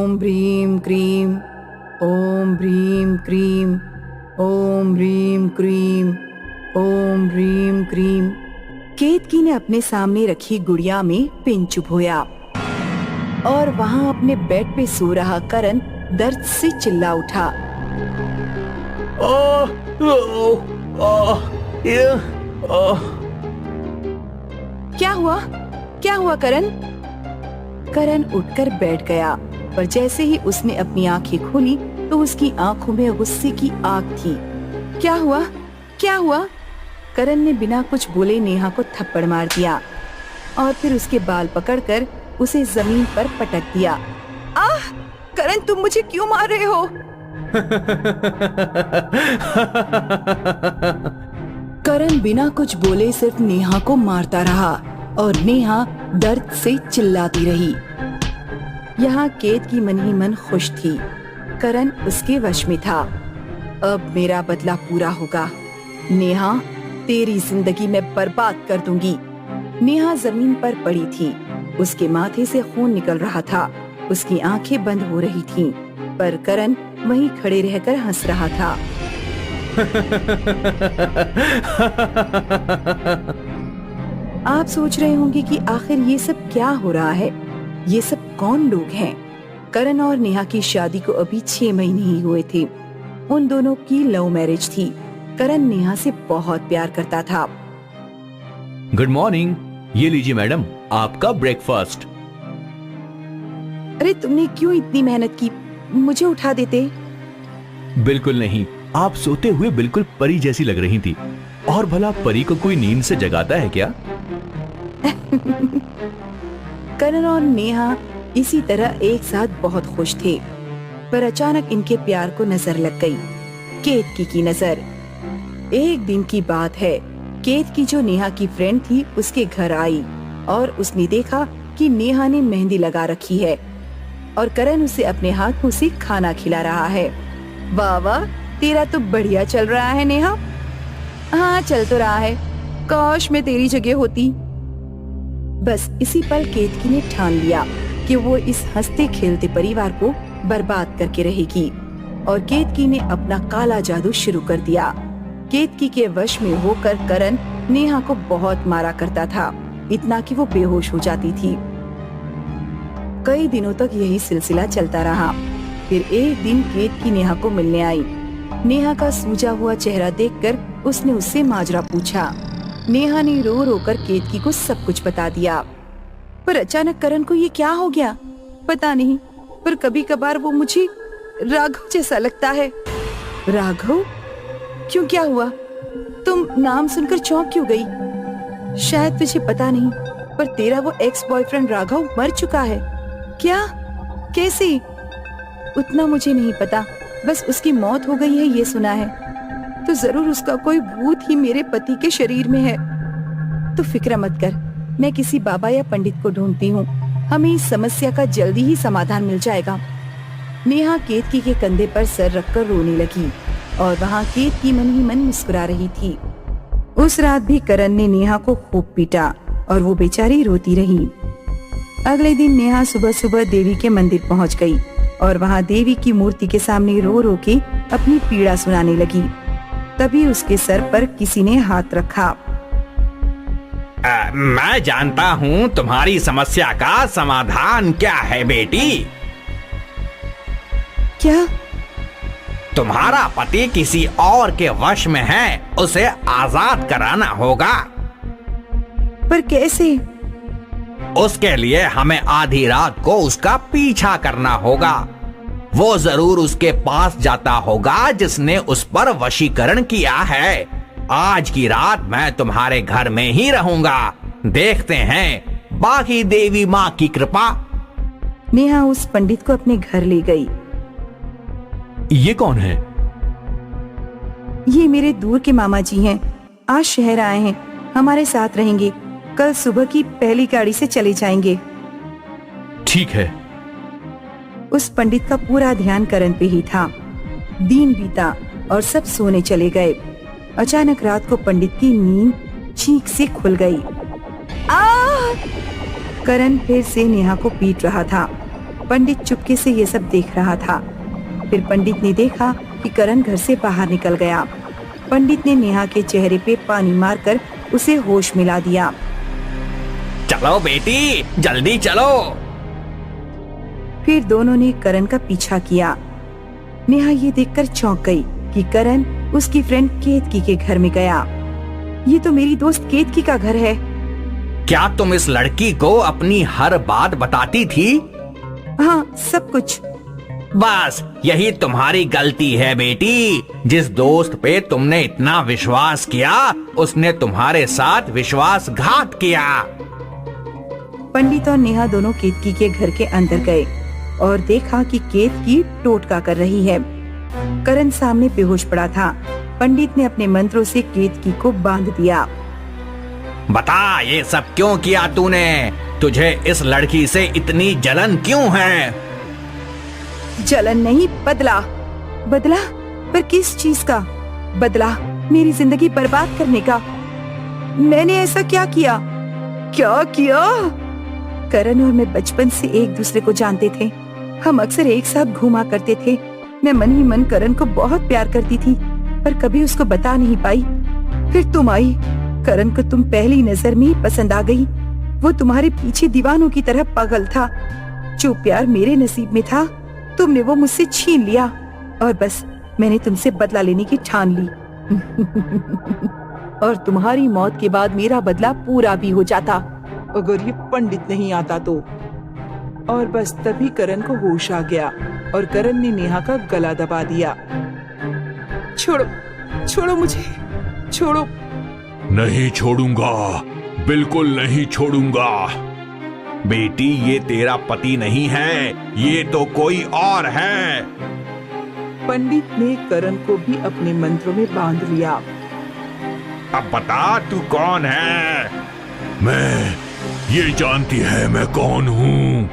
ओम भ्रीम cream, ओम भ्रीम cream, ओम भ्रीम cream, ओम भ्रीम cream. केतकी ने अपने सामने रखी गुड़िया में पिन चुभोया और वहां अपने बेड पे सो रहा करण दर्द से चिल्ला उठा। क्या हुआ? क्या हुआ करण? करण उठकर बैठ गया, पर जैसे ही उसने अपनी आंखें खोली तो उसकी आंखों में गुस्से की आग थी। क्या हुआ? क्या हुआ? करण ने बिना कुछ बोले नेहा को थप्पड़ मार दिया और फिर उसके बाल पकड़कर उसे जमीन पर पटक दिया। आह! करण, तुम मुझे क्यों मार रहे हो? करण बिना कुछ बोले सिर्फ नेहा को मारता रहा और नेहा दर्द से चिल्लाती रही। यहाँ केतकी मन ही मन खुश थी। करण उसके वश में था। अब मेरा बदला पूरा होगा। नेहा, तेरी जिंदगी मैं बर्बाद कर दूंगी। नेहा जमीन पर पड़ी थी। उसके माथे से खून निकल रहा था। उसकी आंखें बंद हो रही थीं, पर करण वहीं खड़े रहकर हंस रहा था। आप सोच रहे होंगे कि आखिर ये सब क्या हो रहा है, ये सब कौन लोग हैं? करण और नेहा की शादी को अभी 6 महीने ही हुए थे। उन दोनों की लव मैरिज थी। करण नेहा से बहुत प्यार करता था। गुड मॉर्निंग, ये लीजिए मैडम आपका ब्रेकफास्ट। अरे तुमने क्यों इतनी मेहनत की? मुझे उठा देते। बिल्कुल नहीं, आप सोते हुए बिल्कुल परी जैसी लग रही थी। और भला परी को कोई नींद से जगाता है क्या? करण और नेहा इसी तरह एक साथ बहुत खुश थे, पर अचानक इनके प्यार को नजर लग गई। केतकी की नजर। एक दिन की बात है, केतकी जो नेहा की फ्रेंड थी उसके घर आई और उसने देखा कि नेहा ने मेहंदी लगा रखी है और करण उसे अपने हाथों से खाना खिला रहा है। वाह वाह, तेरा तो बढ़िया चल रहा है नेहा। हाँ, चल तो रहा है। काश मैं तेरी जगह होती। बस इसी पल केतकी ने ठान लिया कि वो इस हंसते खेलते परिवार को बर्बाद करके रहेगी और केतकी ने अपना काला जादू शुरू कर दिया। केतकी के वश में होकर करण नेहा को बहुत मारा करता था, इतना कि वो बेहोश हो जाती थी। कई दिनों तक यही सिलसिला चलता रहा। फिर एक दिन केतकी नेहा को मिलने आई। नेहा का सूजा हुआ चेहरा देखकर उसने उससे माजरा पूछा। नेहा ने रो रो कर केतकी को सब कुछ बता दिया। पर अचानक करण को ये क्या हो गया पता नहीं, पर कभी कभार वो मुझे राघव जैसा लगता है। राघव? क्यों, क्या हुआ? तुम नाम सुनकर चौंक क्यों गई? शायद तुझे पता नहीं, पर तेरा वो एक्स बॉयफ्रेंड राघव मर चुका है। क्या? कैसे? उतना मुझे नहीं पता, बस उसकी मौत हो गई है ये सुना है। तो जरूर उसका कोई भूत ही मेरे पति के शरीर में है। तो फिक्र मत कर, मैं किसी बाबा या पंडित को ढूंढती हूँ। हमें इस समस्या का जल्दी ही समाधान मिल जाएगा। नेहा केतकी के कंधे पर सर रखकर रोने लगी और वहाँ केतकी मन ही मन मुस्कुरा रही थी। उस रात भी करण ने नेहा को खूब पीटा और वो बेचारी रोती रही। अगले दिन नेहा सुबह सुबह देवी के मंदिर पहुँच गई और वहाँ देवी की मूर्ति के सामने रो रो के अपनी पीड़ा सुनाने लगी। तभी उसके सर पर किसी ने हाथ रखा। मैं जानता हूँ तुम्हारी समस्या का समाधान क्या है बेटी। क्या? तुम्हारा पति किसी और के वश में है, उसे आजाद कराना होगा। पर कैसे? उसके लिए हमें आधी रात को उसका पीछा करना होगा। वो जरूर उसके पास जाता होगा जिसने उस पर वशीकरण किया है। आज की रात मैं तुम्हारे घर में ही रहूंगा। देखते हैं बाकी देवी माँ की कृपा। नेहा उस पंडित को अपने घर ले गई। ये कौन है? ये मेरे दूर के मामा जी हैं। आज शहर आए हैं, हमारे साथ रहेंगे। कल सुबह की पहली गाड़ी से चले जाएंगे। ठीक है। उस पंडित का पूरा ध्यान करण पे ही था। दिन बीता और सब सोने चले गए। अचानक रात को पंडित की नींद चीख से खुल गई। करण फिर से नेहा को पीट रहा था। पंडित चुपके से ये सब देख रहा था। फिर पंडित ने देखा कि करण घर से बाहर निकल गया। पंडित ने नेहा के चेहरे पे पानी मारकर उसे होश मिला दिया। चलो बेटी, जल्दी चलो। फिर दोनों ने करण का पीछा किया। नेहा ये देखकर चौंक गई कि करण उसकी फ्रेंड केतकी के घर में गया। ये तो मेरी दोस्त केतकी का घर है। क्या तुम इस लड़की को अपनी हर बात बताती थी? हाँ, सब कुछ। बस यही तुम्हारी गलती है बेटी। जिस दोस्त पे तुमने इतना विश्वास किया, उसने तुम्हारे साथ विश्वासघात किया। पंडित और नेहा दोनों केतकी के घर के अंदर गए और देखा कि केतकी टोटका कर रही है। करण सामने बेहोश पड़ा था। पंडित ने अपने मंत्रों से केतकी को बांध दिया। बता, ये सब क्यों किया तूने? तुझे इस लड़की से इतनी जलन क्यों है? जलन नहीं, बदला। बदला? पर किस चीज का बदला? मेरी जिंदगी बर्बाद करने का। मैंने ऐसा क्या किया? क्या किया? करण और मैं बचपन से एक दूसरे को जानते थे। हम अक्सर एक साथ घूमा करते थे। मैं मन ही मन करण को बहुत प्यार करती थी, पर कभी उसको बता नहीं पाई। फिर तुम आई। करण को तुम पहली नजर में ही पसंद आ गई। वो तुम्हारे पीछे दीवानों की तरह पागल था। जो प्यार मेरे नसीब में था, तुमने वो मुझसे छीन लिया और बस मैंने तुमसे बदला लेने की ठान ली। और तुम्हारी मौत के बाद मेरा बदला पूरा भी हो जाता, अगर ये पंडित नहीं आता तो। और बस तभी करण को होश आ गया और करण ने नेहा का गला दबा दिया। छोड़ो, छोड़ो मुझे, छोड़ो। नहीं छोड़ूंगा, बिल्कुल नहीं छोड़ूंगा। बेटी, ये तेरा पति नहीं है, ये तो कोई और है। पंडित ने करण को भी अपने मंत्रों में बांध लिया। अब बता, तू कौन है? मैं, ये जानती है मैं कौन हूँ?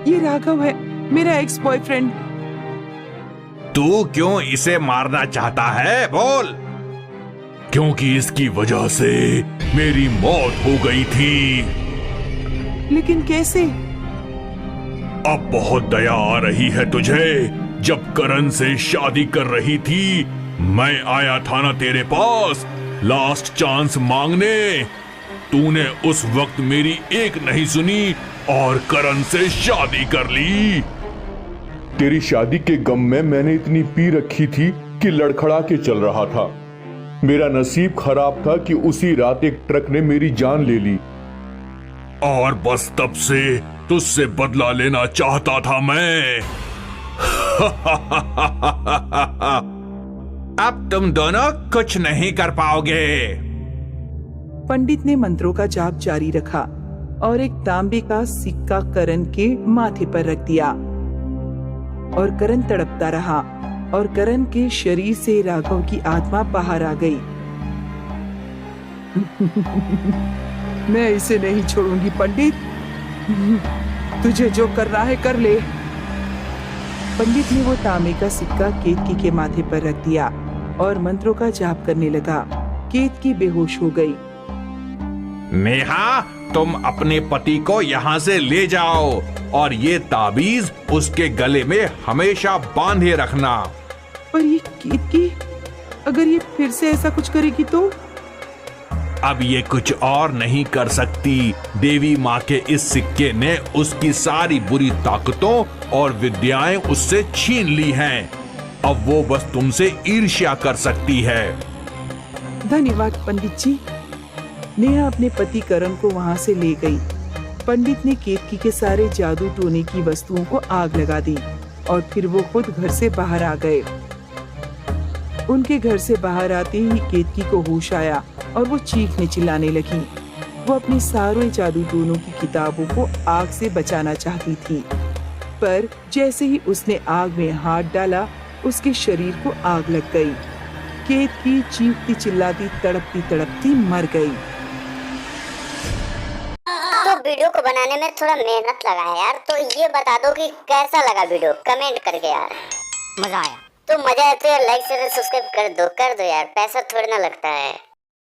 ये राघव है, मेरा एक्स बॉयफ्रेंड। तू क्यों इसे मारना चाहता है? बोल। क्योंकि इसकी वजह से मेरी मौत हो गई थी। लेकिन कैसे? अब बहुत दया आ रही है तुझे। जब करण से शादी कर रही थी, मैं आया था ना तेरे पास लास्ट चांस मांगने। तूने उस वक्त मेरी एक नहीं सुनी और करण से शादी कर ली। तेरी शादी के गम में मैंने इतनी पी रखी थी कि लड़खड़ा के चल रहा था। मेरा नसीब खराब था कि उसी रात एक ट्रक ने मेरी जान ले ली। और बस तब से तुझसे बदला लेना चाहता था मैं। अब तुम दोनों कुछ नहीं कर पाओगे। पंडित ने मंत्रों का जाप जारी रखा और एक तांबे का सिक्का करण के माथे पर रख दिया और करण तड़पता रहा और करण के शरीर से राघव की आत्मा बाहर आ गई। मैं इसे नहीं छोड़ूंगी पंडित। तुझे जो करना है कर ले। पंडित ने वो तांबे का सिक्का केतकी के माथे पर रख दिया और मंत्रों का जाप करने लगा। केतकी बेहोश हो गई। नेहा, तुम अपने पति को यहाँ से ले जाओ और ये ताबीज उसके गले में हमेशा बांधे रखना। पर ये केतकी, अगर ये फिर से ऐसा कुछ करेगी तो? अब ये कुछ और नहीं कर सकती। देवी माँ के इस सिक्के ने उसकी सारी बुरी ताकतों और विद्याएं उससे छीन ली हैं। अब वो बस तुमसे ईर्ष्या कर सकती है। धन्यवाद पंडित जी। नेहा अपने पति करण को वहाँ से ले गई। पंडित ने केतकी के सारे जादू टोने की वस्तुओं को आग लगा दी और फिर वो खुद घर से बाहर आ गए। उनके घर से बाहर आते ही केतकी को होश आया और वो चीखने चिल्लाने लगी। वो अपनी सारे जादू टोनों की किताबों को आग से बचाना चाहती थी, पर जैसे ही उसने आग में हाथ डाला, उसके शरीर को आग लग गई। केतकी चीखती चिल्लाती तड़पती तड़पती मर गई। तो वीडियो को बनाने में थोड़ा मेहनत लगा है यार, तो ये बता दो कि कैसा लगा वीडियो, कमेंट करके यार। मजा आया तो यार लाइक शेयर सब्सक्राइब कर दो यार, पैसा थोड़ी ना लगता है।